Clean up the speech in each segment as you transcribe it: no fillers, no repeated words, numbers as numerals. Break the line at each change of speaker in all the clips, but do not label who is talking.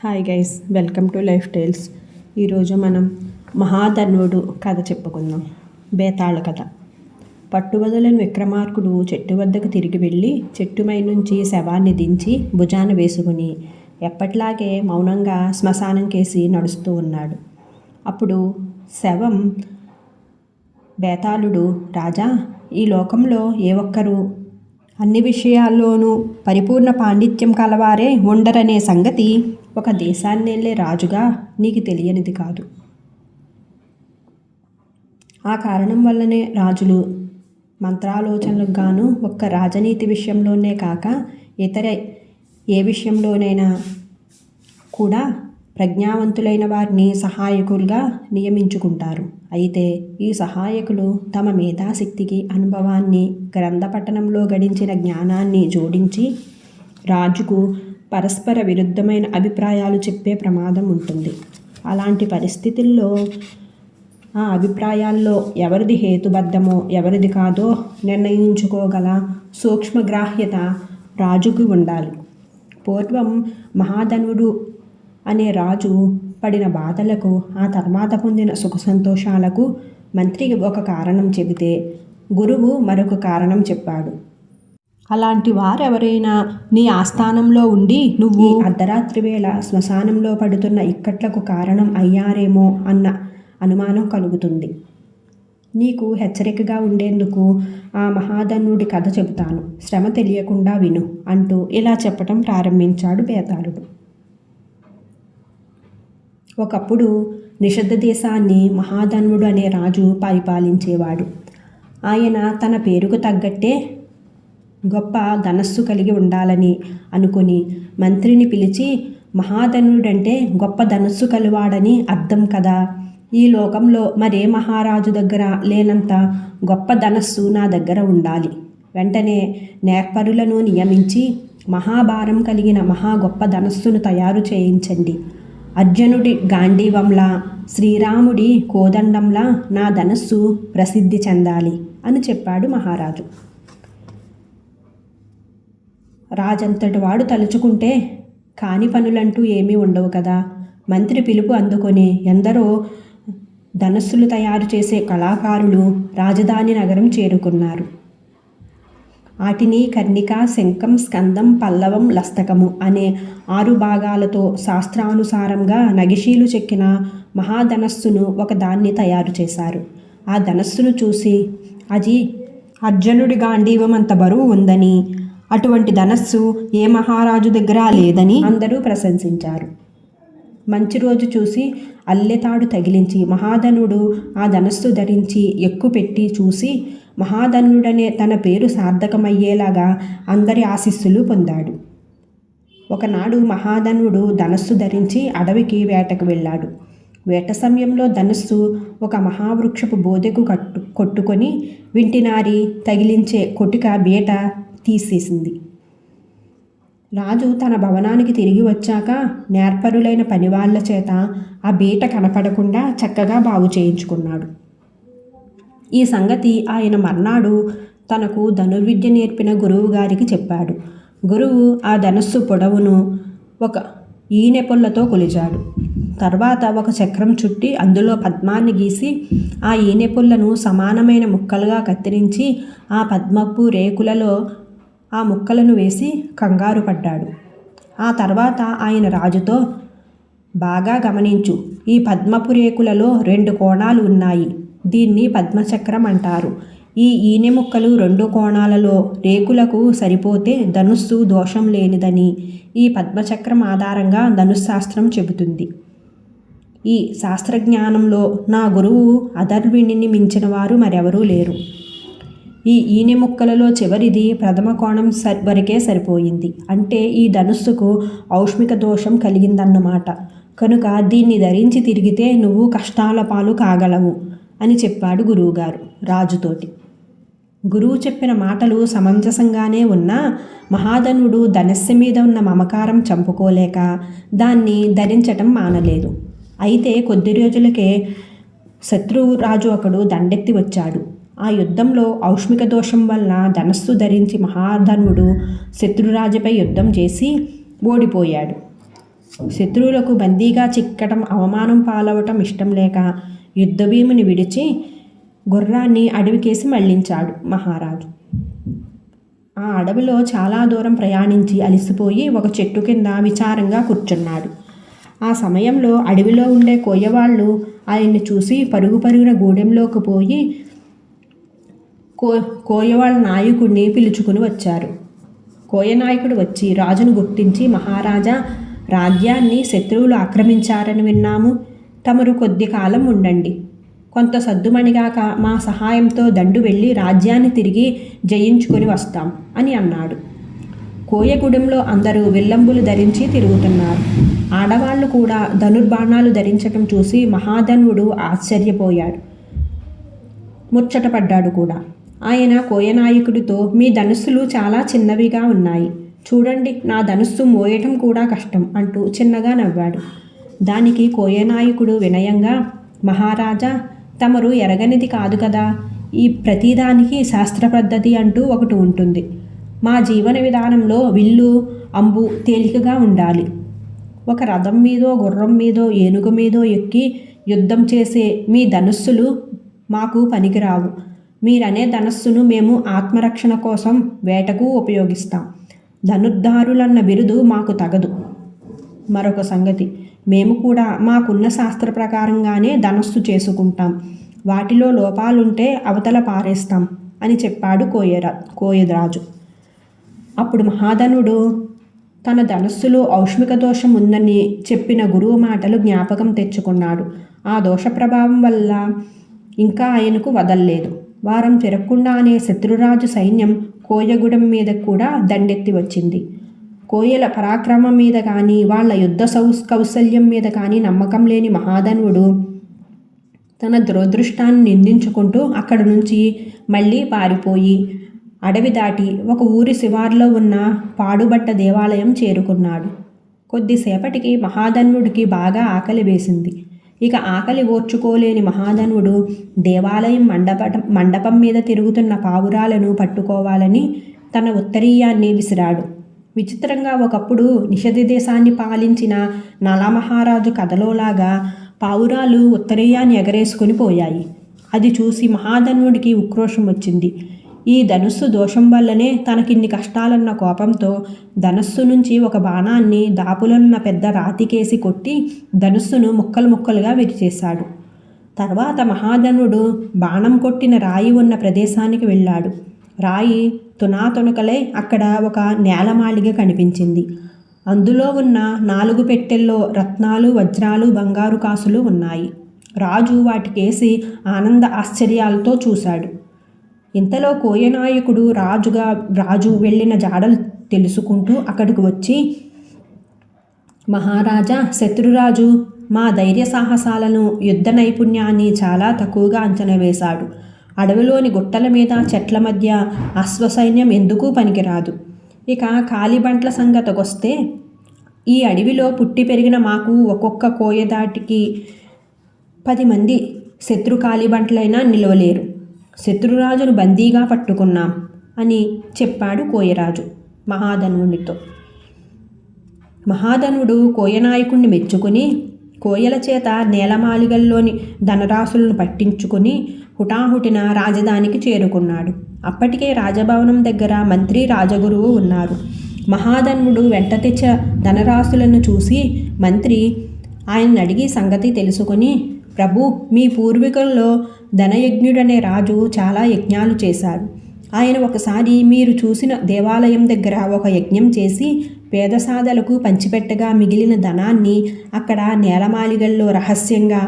Hi guys, welcome to life tiles. ఈరోజు మనం మహాధన్వుడు కథ చెప్పుకుందాం. బేతాళ కథ. పట్టువదలని విక్రమార్కుడు చెట్టు వద్దకు తిరిగి వెళ్ళి చెట్టుమై నుంచి శవాన్ని దించి భుజాన వేసుకుని ఎప్పట్లాగే మౌనంగా శ్మశానం కేసి నడుస్తూ ఉన్నాడు. అప్పుడు శవం బేతాళుడు, రాజా, ఈ లోకంలో ఏ ఒక్కరూ అన్ని విషయాల్లోనూ పరిపూర్ణ పాండిత్యం కలవారే ఉండరనే సంగతి ఒక దేశాన్నెళ్ళే రాజుగా నీకు తెలియనిది కాదు. ఆ కారణం వల్లనే రాజులు మంత్రాలోచనలకు గాను ఒక్క రాజనీతి విషయంలోనే కాక ఇతర ఏ విషయంలోనైనా కూడా ప్రజ్ఞావంతులైన వారిని సహాయకులుగా నియమించుకుంటారు. అయితే ఈ సహాయకులు తమ మేధాశక్తికి, అనుభవాన్ని, గ్రంథపఠనంలో గడించిన జ్ఞానాన్ని జోడించి రాజుకు పరస్పర విరుద్ధమైన అభిప్రాయాలు చెప్పే ప్రమాదం ఉంటుంది. అలాంటి పరిస్థితుల్లో ఆ అభిప్రాయాల్లో ఎవరిది హేతుబద్ధమో ఎవరిది కాదో నిర్ణయించుకోగల సూక్ష్మగ్రాహ్యత రాజుకు ఉండాలి. పూర్వం మహాధనుడు అనే రాజు పడిన బాధలకు, ఆ తర్వాత పొందిన సుఖ సంతోషాలకు మంత్రికి ఒక కారణం చెబితే గురువు మరొక కారణం చెప్పాడు. అలాంటి వారెవరైనా నీ ఆస్థానంలో ఉండి నువ్వు అర్ధరాత్రి వేళ శ్మశానంలో పడుతున్న ఇక్కట్లకు కారణం అయ్యారేమో అన్న అనుమానం కలుగుతుంది. నీకు హెచ్చరికగా ఉండేందుకు ఆ మహాధనుడి కథ చెబుతాను, శ్రమ తెలియకుండా విను అంటూ ఇలా చెప్పటం ప్రారంభించాడు బేతాళుడు. ఒకప్పుడు నిషధ దేశాన్ని మహాధనుడు అనే రాజు పరిపాలించేవాడు. ఆయన తన పేరుకు తగ్గట్టే గొప్ప ధనస్సు కలిగి ఉండాలని అనుకుని మంత్రిని పిలిచి, మహాధనుడంటే గొప్ప ధనస్సు కలవాడని అర్థం కదా, ఈ లోకంలో మరే మహారాజు దగ్గర లేనంత గొప్ప ధనస్సు నా దగ్గర ఉండాలి. వెంటనే నేర్పరులను నియమించి మహాభారం కలిగిన మహా గొప్ప ధనస్సును తయారు చేయించండి. అర్జునుడి గాంధీవంలా, శ్రీరాముడి కోదండంలా నా ధనస్సు ప్రసిద్ధి చెందాలి అని చెప్పాడు మహారాజు. రాజంతటి వాడు తలుచుకుంటే కాని పనులంటూ ఏమీ ఉండవు కదా. మంత్రి పిలుపు అందుకొని ఎందరో ధనస్సులు తయారు చేసే కళాకారులు రాజధాని నగరం చేరుకున్నారు. వాటిని కర్ణిక, శంఖం, స్కందం, పల్లవం, లస్తకము అనే 6 భాగాలతో శాస్త్రానుసారంగా నగిషీలు చెక్కిన మహాధనస్సును ఒకదాన్ని తయారు చేశారు. ఆ ధనస్సును చూసి అది అర్జునుడి గాంధీవం అంత బరువు ఉందని, అటువంటి ధనస్సు ఏ మహారాజు దగ్గర లేదని అందరూ ప్రశంసించారు. మంచి రోజు చూసి అల్లెతాడు తగిలించి మహాధనుడు ఆ ధనస్సు ధరించి ఎక్కుపెట్టి చూసి మహాధనుడనే తన పేరు సార్థకమయ్యేలాగా అందరి ఆశీస్సులు పొందాడు. ఒకనాడు మహాధనుడు ధనస్సు ధరించి అడవికి వేటకు వెళ్ళాడు. వేట సమయంలో ధనస్సు ఒక మహావృక్షపు బోదెకు కొట్టుకొని వింటినారి తగిలించే కొటిక బీట తీసేసింది. రాజు తన భవనానికి తిరిగి వచ్చాక నేర్పరులైన పనివాళ్ల చేత ఆ బీట కనపడకుండా చక్కగా బాగు చేయించుకున్నాడు. ఈ సంగతి ఆయన మర్నాడు తనకు ధనుర్విద్య నేర్పిన గురువు గారికి చెప్పాడు. గురువు ఆ ధనస్సు పొడవును ఒక ఈనె పుల్లతో కొలిచాడు. తర్వాత ఒక చక్రం చుట్టి అందులో పద్మాన్ని గీసి ఆ ఈనె పుల్లను సమానమైన ముక్కలుగా కత్తిరించి ఆ పద్మపు రేకులలో ఆ ముక్కలను వేసి కంగారు పడ్డాడు. ఆ తర్వాత ఆయన రాజుతో, బాగా గమనించు, ఈ పద్మపు రేకులలో 2 కోణాలు ఉన్నాయి. దీన్ని పద్మచక్రం అంటారు. ఈ ఈనె ముక్కలు 2 కోణాలలో రేకులకు సరిపోతే ధనుస్సు దోషం లేనిదని ఈ పద్మచక్రం ఆధారంగా ధనుశాస్త్రం చెబుతుంది. ఈ శాస్త్రజ్ఞానంలో నా గురువు అధర్విణిని మించిన వారు మరెవరూ లేరు. ఈ ఈనె ముక్కలలో చివరిది ప్రథమ కోణం వరకే సరిపోయింది. అంటే ఈ ధనుస్సుకు ఔష్మిక దోషం కలిగిందన్నమాట. కనుక దీన్ని ధరించి తిరిగితే నువ్వు కష్టాల పాలు కాగలవు అని చెప్పాడు గురువుగారు రాజుతోటి. గురువు చెప్పిన మాటలు సమంజసంగానే ఉన్నా మహాధనుడు ధనస్సు మీద ఉన్న మమకారం చంపుకోలేక దాన్ని ధరించటం మానలేదు. అయితే కొద్ది రోజులకే శత్రువు రాజు ఒకడు దండెత్తి వచ్చాడు. ఆ యుద్ధంలో ఔష్మిక దోషం వల్ల ధనస్సు ధరించి మహాధనుడు శత్రురాజుపై యుద్ధం చేసి ఓడిపోయాడు. శత్రువులకు బందీగా చిక్కటం, అవమానం పాలవటం ఇష్టం లేక యుద్ధభీముని విడిచి గుర్రాన్ని అడవికేసి మళ్లించాడు మహారాజు. ఆ అడవిలో చాలా దూరం ప్రయాణించి అలిసిపోయి ఒక చెట్టు కింద విచారంగా కూర్చున్నాడు. ఆ సమయంలో అడవిలో ఉండే కోయవాళ్ళు ఆయన్ని చూసి పరుగు పరుగున గూడెంలోకి పోయి కోయవాళ్ళ నాయకుడిని పిలుచుకుని వచ్చారు. కోయనాయకుడు వచ్చి రాజును గుర్తించి, మహారాజా, రాజ్యాన్ని శత్రువులు ఆక్రమించారని విన్నాము. తమరు కొద్ది కాలం ఉండండి. కొంత సద్దుమణిగాక మా సహాయంతో దండు వెళ్ళి రాజ్యాన్ని తిరిగి జయించుకొని వస్తాం అని అన్నాడు. కోయగూడెంలో అందరూ విల్లంబులు ధరించి తిరుగుతున్నారు. ఆడవాళ్లు కూడా ధనుర్బాణాలు ధరించటం చూసి మహాధనుడు ఆశ్చర్యపోయాడు, ముచ్చటపడ్డాడు కూడా. ఆయన కోయనాయకుడితో, మీ ధనుస్సులు చాలా చిన్నవిగా ఉన్నాయి. చూడండి, నా ధనుస్సు మోయటం కూడా కష్టం అంటూ చిన్నగా నవ్వాడు. దానికి కోయనాయకుడు వినయంగా, మహారాజా, తమరు ఎరగనిది కాదు కదా, ఈ ప్రతిదానికి శాస్త్ర పద్ధతి అంటూ ఒకటి ఉంటుంది. మా జీవన విధానంలో విల్లు, అంబు తేలికగా ఉండాలి. ఒక రథం మీదో, గుర్రం మీదో, ఏనుగు మీదో ఎక్కి యుద్ధం చేసే మీ ధనుస్సులు మాకు పనికిరావు. మీరనే ధనస్సును మేము ఆత్మరక్షణ కోసం వేటకు ఉపయోగిస్తాం. ధనుర్ధారులన్న బిరుదు మాకు తగదు. మరొక సంగతి, మేము కూడా మాకున్న శాస్త్ర ప్రకారంగానే ధనస్సు చేసుకుంటాం. వాటిలో లోపాలుంటే అవతల పారేస్తాం అని చెప్పాడు కోయరాజు. అప్పుడు మహాధనుడు తన ధనస్సులో ఔష్మిక దోషం ఉందని చెప్పిన గురువు మాటలు జ్ఞాపకం తెచ్చుకున్నాడు. ఆ దోష ప్రభావం వల్ల ఇంకా ఆయనకు వదల్లేదు. వారం తిరగకుండానే శత్రురాజు సైన్యం కోయగూడెం మీద కూడా దండెత్తి వచ్చింది. కోయల పరాక్రమం మీద కానీ వాళ్ళ యుద్ధ కౌశల్యం మీద కానీ నమ్మకం లేని మహాధనుడు తన దురదృష్టాన్ని నిందించుకుంటూ అక్కడి నుంచి మళ్ళీ పారిపోయి అడవి దాటి ఒక ఊరి శివార్లో ఉన్న పాడుబట్ట దేవాలయం చేరుకున్నాడు. కొద్దిసేపటికి మహాధనుడికి బాగా ఆకలి వేసింది. ఇక ఆకలి ఓర్చుకోలేని మహాధనుడు దేవాలయం మండపం మీద తిరుగుతున్న పావురాలను పట్టుకోవాలని తన ఉత్తరీయాన్ని విసిరాడు. విచిత్రంగా ఒకప్పుడు నిషధి దేశాన్ని పాలించిన నలమహారాజు కథలోలాగా పావురాలు ఉత్తరీయాన్ని ఎగరేసుకుని పోయాయి. అది చూసి మహాధనుడికి ఉక్రోషం వచ్చింది. ఈ ధనుస్సు దోషం వల్లనే తనకిన్ని కష్టాలన్న కోపంతో ధనుస్సు నుంచి ఒక బాణాన్ని దాపులన్న పెద్ద రాతికేసి కొట్టి ధనుస్సును ముక్కలు ముక్కలుగా విరిచేశాడు. తర్వాత మహాధనుడు బాణం కొట్టిన రాయి ఉన్న ప్రదేశానికి వెళ్ళాడు. రాయి తునాతునకలై అక్కడ ఒక నేలమాళిగ కనిపించింది. అందులో ఉన్న 4 పెట్టెల్లో రత్నాలు, వజ్రాలు, బంగారు కాసులు ఉన్నాయి. రాజు వాటికేసి ఆనంద ఆశ్చర్యాలతో చూశాడు. ఇంతలో కోయనాయకుడు రాజు వెళ్ళిన జాడలు తెలుసుకుంటూ అక్కడికి వచ్చి, మహారాజా, శత్రురాజు మా ధైర్య సాహసాలను, యుద్ధ నైపుణ్యాన్ని చాలా తక్కువగా అంచనా వేశాడు. అడవిలోని గుట్టల మీద, చెట్ల మధ్య అశ్వసైన్యం ఎందుకు పనికిరాదు. ఇక కాలిబంట్ల సంగతకొస్తే, ఈ అడవిలో పుట్టి పెరిగిన మాకు ఒక్కొక్క కోయదాటికి 10 మంది శత్రు కాలిబంట్లైనా నిలవలేరు. శత్రురాజును బందీగా పట్టుకున్నాం అని చెప్పాడు కోయరాజు మహాధనుడితో. మహాధనుడు కోయనాయకుణ్ణి మెచ్చుకుని కోయల చేత నేలమాలిగల్లోని ధనరాశులను పట్టించుకుని హుటాహుటిన రాజధానికి చేరుకున్నాడు. అప్పటికే రాజభవనం దగ్గర మంత్రి, రాజగురువు ఉన్నారు. మహాధనుడు వెంట తెచ్చ ధనరాశులను చూసి మంత్రి ఆయన్ని అడిగి సంగతి తెలుసుకుని, ప్రభు, మీ పూర్వీకుల్లో ధనయజ్ఞుడనే రాజు చాలా యజ్ఞాలు చేశారు. ఆయన ఒకసారి మీరు చూసిన దేవాలయం దగ్గర ఒక యజ్ఞం చేసి పేదసాదలకు పంచిపెట్టగా మిగిలిన ధనాన్ని అక్కడ నేలమాలిగల్లో రహస్యంగా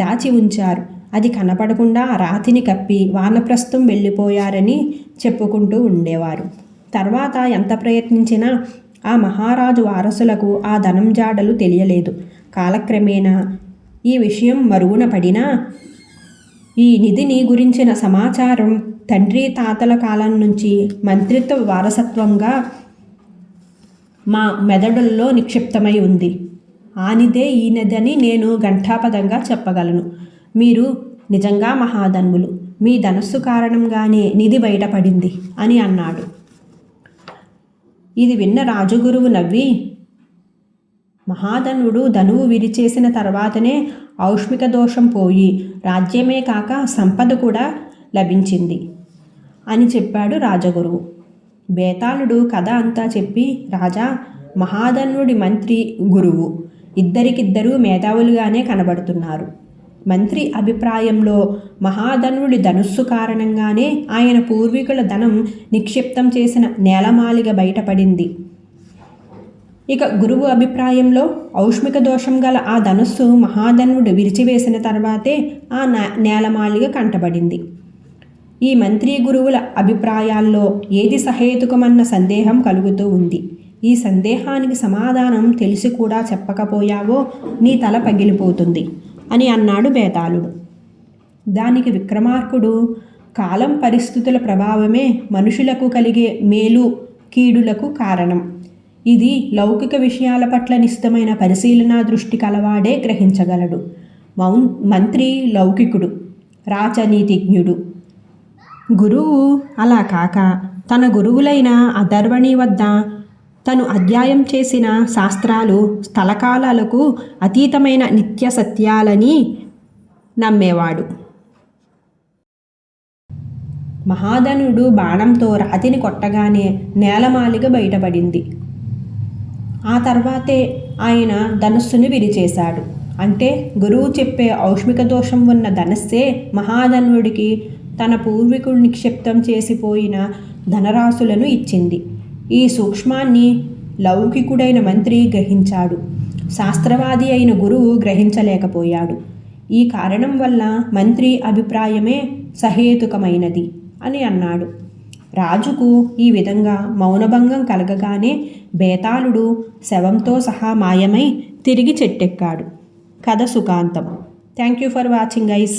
దాచి ఉంచారు. అది కనపడకుండా రాతిని కప్పి వానప్రస్థం వెళ్ళిపోయారని చెప్పుకుంటూ ఉండేవారు. తర్వాత ఎంత ప్రయత్నించినా ఆ మహారాజు వారసులకు ఆ ధనం జాడలు తెలియలేదు. కాలక్రమేణా ఈ విషయం మరుగున పడినా ఈ నిధిని గురించిన సమాచారం తండ్రి తాతల కాలం నుంచి మంత్రిత్వ వారసత్వంగా మా మెదడుల్లో నిక్షిప్తమై ఉంది. ఆ నిధే ఈ నిధని నేను ఘంటాపదంగా చెప్పగలను. మీరు నిజంగా మహాధన్వులు. మీ ధనస్సు కారణంగానే నిధి బయటపడింది అని అన్నాడు. ఇది విన్న రాజగురువు నవ్వి, మహాధనుడు ధనువు విరిచేసిన తర్వాతనే ఔష్మిక దోషం పోయి రాజ్యమే కాక సంపద కూడా లభించింది అని చెప్పాడు రాజగురువు. బేతాళుడు కథ అంతా చెప్పి, రాజా, మహాధనుడి మంత్రి గురువు ఇద్దరికిద్దరూ మేధావులుగానే కనబడుతున్నారు. మంత్రి అభిప్రాయంలో మహాధనుడి ధనుస్సు కారణంగానే ఆయన పూర్వీకుల ధనం నిక్షిప్తం చేసిన నేలమాలిగ బయటపడింది. ఇక గురువు అభిప్రాయంలో ఔష్మిక దోషం గల ఆ ధనుస్సు మహాధనుడు విరిచివేసిన తర్వాతే ఆ నేలమాలిగ కంటబడింది. ఈ మంత్రి గురువుల అభిప్రాయాల్లో ఏది సహేతుకమన్న సందేహం కలుగుతూ ఉంది. ఈ సందేహానికి సమాధానం తెలిసి కూడా చెప్పకపోయావో నీ తల పగిలిపోతుంది అని అన్నాడు బేతాళుడు. దానికి విక్రమార్కుడు, కాలం పరిస్థితుల ప్రభావమే మనుషులకు కలిగే మేలు కీడులకు కారణం. ఇది లౌకిక విషయాల పట్ల నిశ్చితమైన పరిశీలనా దృష్టి కలవాడే గ్రహించగలడు. మంత్రి లౌకికుడు, రాజనీతిజ్ఞుడు. గురువు అలా కాక తన గురువులైన అధర్వణి వద్ద తను అధ్యాయం చేసిన శాస్త్రాలు స్థలకాలాలకు అతీతమైన నిత్య సత్యాలని నమ్మేవాడు. మహాధనుడు బాణంతో రాతిని కొట్టగానే నేలమాలిగ బయటపడింది. ఆ తర్వాతే ఆయన ధనుస్సును విరిచేశాడు. అంటే గురువు చెప్పే ఔష్మిక దోషం ఉన్న ధనస్సే మహాధనుడికి తన పూర్వీకులు నిక్షిప్తం చేసిపోయిన ధనరాశులను ఇచ్చింది. ఈ సూక్ష్మాన్ని లౌకికుడైన మంత్రి గ్రహించాడు. శాస్త్రవాది అయిన గురువు గ్రహించలేకపోయాడు. ఈ కారణం వల్ల మంత్రి అభిప్రాయమే సహేతుకమైనది అని అన్నాడు. రాజుకు ఈ విధంగా మౌనభంగం కలగగానే బేతాళుడు శవంతో సహా మాయమై తిరిగి చెట్టెక్కాడు. కథ సుఖాంతం. Thank you for watching guys.